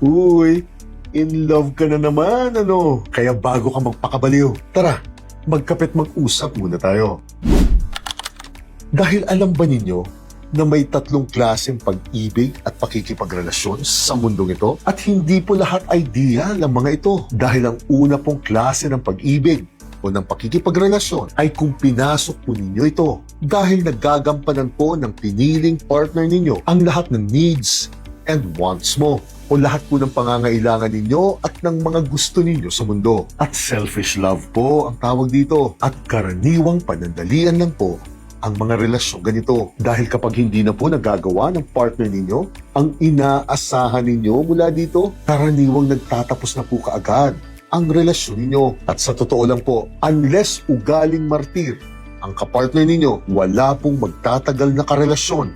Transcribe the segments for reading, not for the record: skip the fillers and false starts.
Uy, in love ka na naman, ano? Kaya bago ka magpakabaliw, tara, magkapit mag-usap muna tayo. Dahil alam ba ninyo na may tatlong klaseng pag-ibig at pakikipagrelasyon sa mundong ito? At hindi po lahat ideal ang mga ito. Dahil ang una pong klase ng pag-ibig o ng pakikipagrelasyon ay kung pinasok po ninyo ito. Dahil nagagampanan po ng piniling partner ninyo ang lahat ng needs and wants mo, o lahat po ng pangangailangan ninyo at ng mga gusto ninyo sa mundo. At selfish love po ang tawag dito. At karaniwang panandalian lang po ang mga relasyong ganito. Dahil kapag hindi na po nagagawa ng partner ninyo ang inaasahan ninyo mula dito, karaniwang nagtatapos na po kaagad ang relasyon ninyo. At sa totoo lang po, unless ugaling martir ang kapartner ninyo, wala pong magtatagal na karelasyon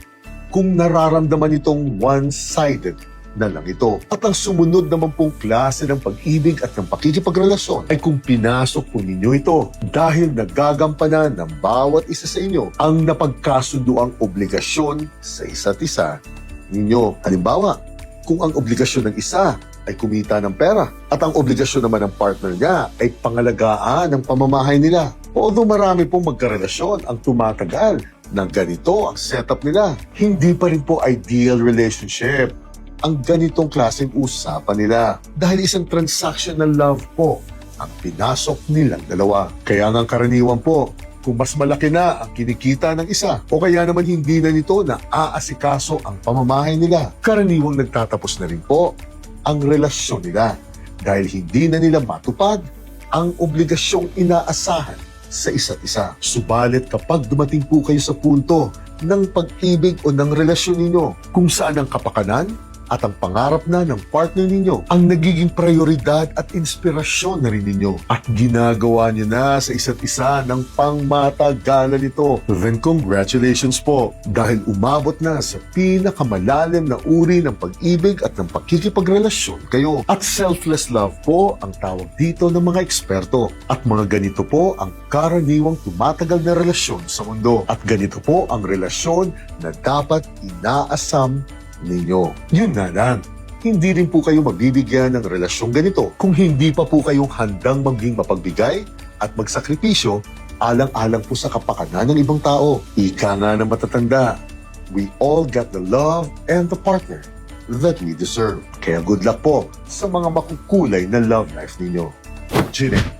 kung nararamdaman itong one-sided na lang ito. At ang sumunod naman pong klase ng pag-ibig at ng pakikipagrelasyon ay kung pinasok po ninyo ito dahil nagagampanan ng bawat isa sa inyo ang napagkasunduang obligasyon sa isa't isa ninyo. Halimbawa, kung ang obligasyon ng isa ay kumita ng pera at ang obligasyon naman ng partner niya ay pangalagaan ng pamamahay nila. Although marami pong magkarelasyon ang tumatagal ng ganito ang setup nila, hindi pa rin po ideal relationship ang ganitong klaseng usapan nila. Dahil isang transactional love po ang pinasok nilang dalawa. Kaya nga karaniwan po, kung mas malaki na ang kinikita ng isa o kaya naman hindi na nito na aasikaso ang pamamahay nila, karaniwang nagtatapos na rin po ang relasyon nila dahil hindi na nila matupad ang obligasyong inaasahan sa isa't isa. Subalit kapag dumating po kayo sa punto ng pag-ibig o ng relasyon ninyo kung saan ang kapakanan at ang pangarap na ng partner ninyo ang nagiging prioridad at inspirasyon na rin ninyo at ginagawa niyo na sa isa't isa ng pangmatagalan nito, then congratulations po dahil umabot na sa pinakamalalim na uri ng pag-ibig at ng pakikipagrelasyon kayo. At selfless love po ang tawag dito ng mga eksperto at mga ganito po ang karaniwang tumatagal na relasyon sa mundo at ganito po ang relasyon na dapat inaasam ninyo. Yun na lang, hindi rin po kayo mabibigyan ng relasyong ganito kung hindi pa po kayong handang maging mapagbigay at magsakripisyo alang-alang po sa kapakanan ng ibang tao. Ika nga na matatanda, we all get the love and the partner that we deserve. Kaya good luck po sa mga makukulay na love life ninyo. Jire.